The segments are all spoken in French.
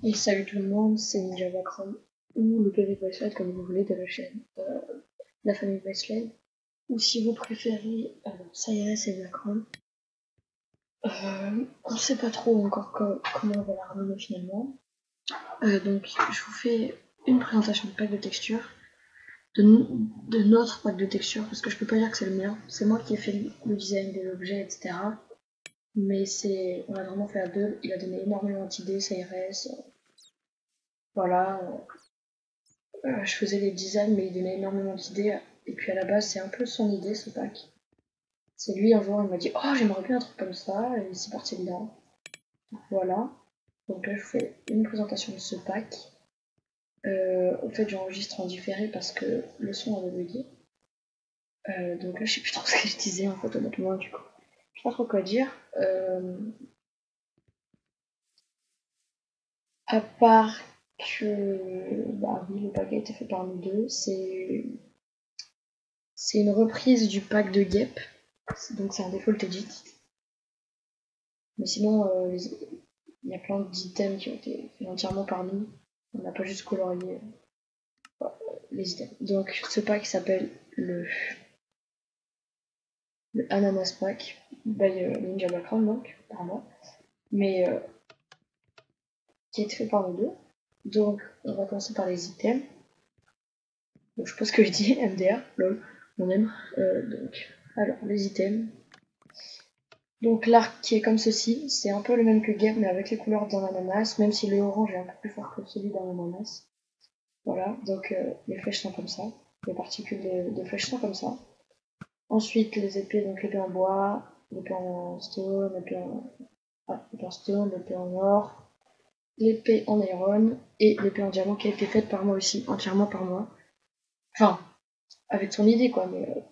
Et salut tout le monde, c'est Ninja Bakram, ou le PV Bracelet comme vous voulez de la chaîne la famille Bracelet, ou si vous préférez, Cyrus et Bakram. On sait pas trop encore comment on va la renommer finalement. Donc je vous fais une présentation de pack de texture, de notre pack de texture, parce que je peux pas dire que c'est le mien, c'est moi qui ai fait le design des objets, etc. Mais on a vraiment fait à deux, il a donné énormément d'idées, Cyrus, voilà. Je faisais les designs, mais il donnait énormément d'idées. Et puis à la base, c'est un peu son idée, ce pack. C'est lui, un jour, il m'a dit « Oh, j'aimerais bien un truc comme ça », et c'est parti de là. Voilà. Donc là, je vous fais une présentation de ce pack. Au fait, j'enregistre en différé parce que le son avait bugué. Donc là, je sais plus trop ce que je disais, en fait, honnêtement, du coup. Je sais pas trop quoi dire. À part que, bah oui, le pack a été fait par nous deux. C'est une reprise du pack de Gep. Donc c'est un default edit. Mais sinon, il y a plein d'items qui ont été faits entièrement par nous. On n'a pas juste colorié les items. Donc ce pack s'appelle le Ananas Pack by Ninja Background, donc, par moi. Mais qui a été fait par nous deux. Donc on va commencer par les items. Donc je sais pas ce que je dis, MDR, lol, on aime. Alors les items. Donc l'arc qui est comme ceci, c'est un peu le même que Gap mais avec les couleurs d'un ananas, même si le orange est un peu plus fort que celui d'un ananas. Voilà, donc les flèches sont comme ça, les particules de flèches sont comme ça. Ensuite les épées, donc l'épée en bois, l'épée en stone, l'épée en stone, l'épée en or, l'épée en iron et l'épée en diamant qui a été faite par moi aussi, entièrement par moi. Enfin, avec son idée quoi, mais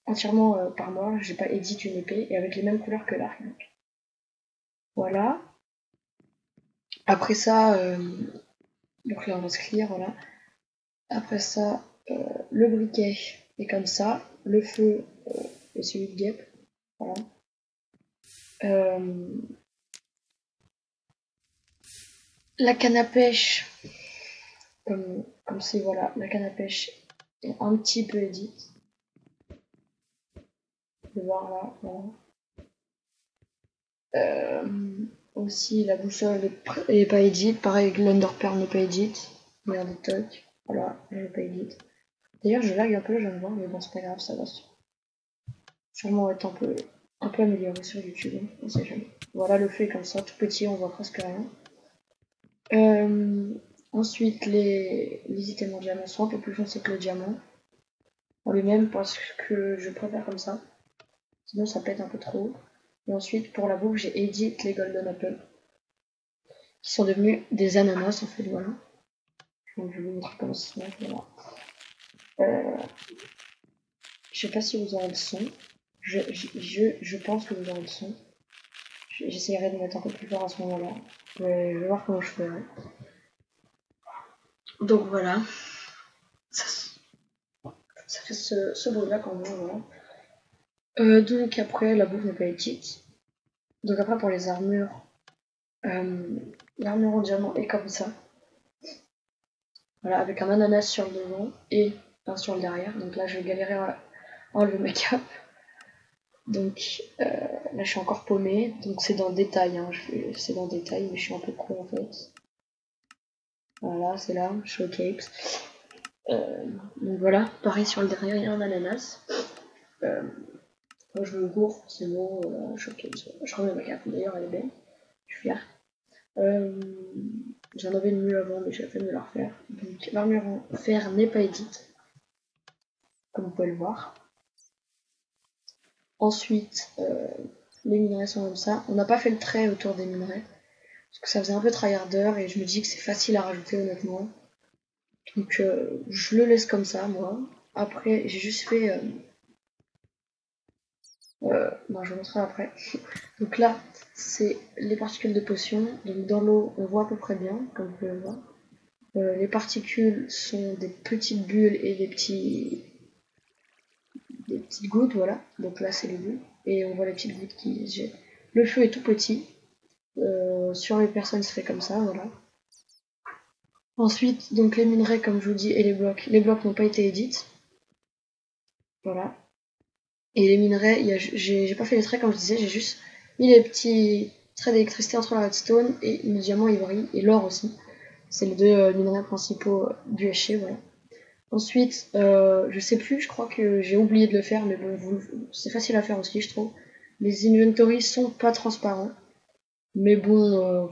entièrement par moi, j'ai pas édité une épée et avec les mêmes couleurs que l'arc. Voilà. Après ça, donc là on va se clear, voilà. Après ça, le briquet est comme ça, le feu est celui de guêpe, voilà. Euh, la canne à pêche, comme c'est, voilà, la canne à pêche est un petit peu édite. Vous pouvez voir là, voilà. Aussi la boussole est pas édite, pareil l'underpearl n'est pas édite. Regardez toc, voilà, elle n'est pas édite. D'ailleurs je lag un peu, je viens de voir, mais bon c'est pas grave, ça va sûrement être un peu amélioré sur YouTube, hein, on sait jamais. Voilà, le feu est comme ça, tout petit, on voit presque rien. Ensuite, les items en diamant sont un peu plus foncés que le diamant en lui-même parce que je préfère comme ça, sinon ça pète un peu trop. Et ensuite, pour la bouffe, j'ai edit les golden apples qui sont devenus des ananas en fait, voilà. Donc je vais vous montrer comment ça se met, voilà. Je sais pas si vous aurez le son, je pense que vous aurez le son. J'essaierai de mettre un peu plus fort à ce moment-là. Je vais voir comment je ferai. Donc voilà, ça, ça fait ce bruit-là quand même, voilà. Donc après, la bouffe n'est pas éthique. Donc après, pour les armures, l'armure en diamant est comme ça. Voilà, avec un ananas sur le devant et un sur le derrière. Donc là, je vais galérer à enlever ma cape. Donc là, je suis encore paumée. Donc c'est dans le détail, hein. C'est dans le détail, mais je suis un peu con en fait. Voilà, c'est là, je suis au capes. Donc voilà, pareil sur le derrière, il y a un ananas. Quand je me gourre, c'est bon, je suis au capes. Je remets ma cape, d'ailleurs, elle est belle. Je suis fière. J'en avais une mieux avant, mais j'ai la flemme de la refaire. Donc l'armure en fer n'est pas édite, comme vous pouvez le voir. Ensuite, les minerais sont comme ça. On n'a pas fait le trait autour des minerais, parce que ça faisait un peu tryharder, et je me dis que c'est facile à rajouter honnêtement. Donc je le laisse comme ça, moi. Après, j'ai juste fait... non, je vous montrerai après. Donc là, c'est les particules de potion. Donc dans l'eau, on voit à peu près bien, comme vous pouvez le voir. Les particules sont des petites bulles et des petites gouttes, voilà. Donc là, c'est les bulles. Et on voit les petites gouttes qui se jettent. Le feu est tout petit. Sur les personnes, c'est fait comme ça, voilà. Ensuite, donc les minerais, comme je vous dis, et les blocs. Les blocs n'ont pas été edits. Voilà. Et les minerais, j'ai pas fait les traits comme je disais, j'ai juste mis les petits traits d'électricité entre la redstone et le diamant ivory et l'or aussi. C'est les deux minerais principaux du haché, voilà. Ensuite, je sais plus, je crois que j'ai oublié de le faire, mais bon, c'est facile à faire aussi, je trouve. Les inventories sont pas transparents, mais bon,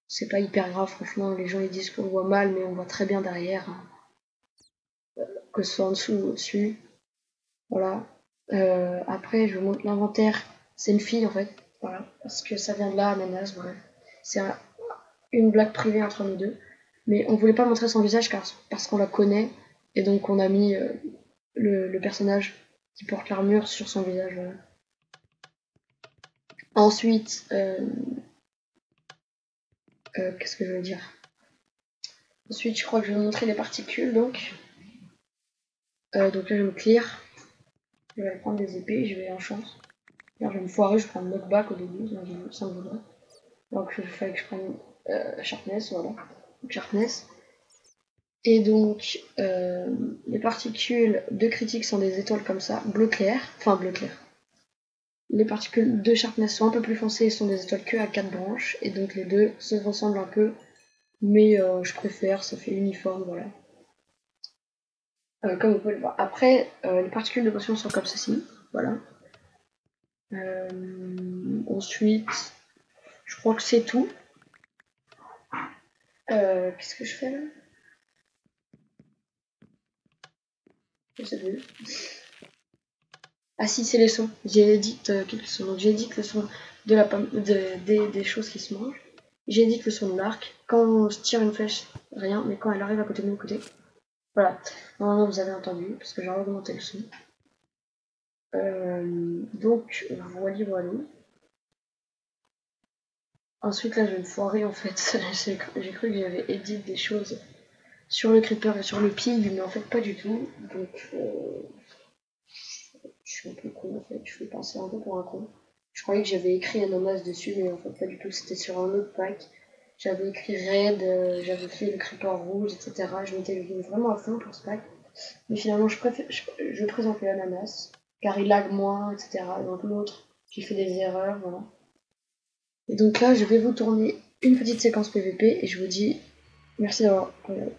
c'est pas hyper grave, franchement. Les gens ils disent qu'on voit mal, mais on voit très bien derrière, hein, que ce soit en dessous ou au-dessus. Voilà. Après, je vous montre l'inventaire. C'est une fille en fait, voilà, parce que ça vient de là, Ananas, bref. C'est une blague privée entre nous deux. Mais on voulait pas montrer son visage parce qu'on la connaît, et donc on a mis le personnage qui porte l'armure sur son visage. Voilà. Ensuite, qu'est-ce que je veux dire? Ensuite, je crois que je vais vous montrer les particules. Donc là, je vais me clear. Je vais prendre des épées, je vais en chance. Alors, je vais me foirer, je prends le knockback au début, ça me voudrait. Donc il fallait que je prenne sharpness, voilà. Donc, sharpness. Et donc, les particules de critique sont des étoiles comme ça, bleu clair, enfin bleu clair. Les particules de sharpness sont un peu plus foncées et sont des étoiles que à 4 branches, et donc les deux se ressemblent un peu, mais je préfère, ça fait uniforme, voilà. Comme vous pouvez le voir. Après, les particules de potion sont comme ceci, voilà. Ensuite, je crois que c'est tout. Qu'est-ce que je fais là? Je sais plus. Ah si, c'est les sons. J'édite quelques sons. Donc j'édite le son de la pomme, des choses qui se mangent. J'édite le son de l'arc. Quand on tire une flèche, rien, mais quand elle arrive à côté de mon côté. Voilà. Normalement vous avez entendu, parce que j'ai augmenté le son. Donc voilà, voilà. Ensuite là je vais me foirer en fait. J'ai cru que j'avais édité des choses sur le creeper et sur le pig, mais en fait pas du tout. Donc je suis un peu con en fait, je vais passer un peu pour un con. Je croyais que j'avais écrit ananas dessus, mais en fait pas du tout, c'était sur un autre pack. J'avais écrit red, j'avais fait le creeper rouge, etc. Je m'étais vraiment à fond pour ce pack. Mais finalement je présente les ananas, car il lag moins, etc. Donc l'autre, j'ai fait des erreurs, voilà. Et donc là je vais vous tourner une petite séquence PVP et je vous dis merci d'avoir regardé.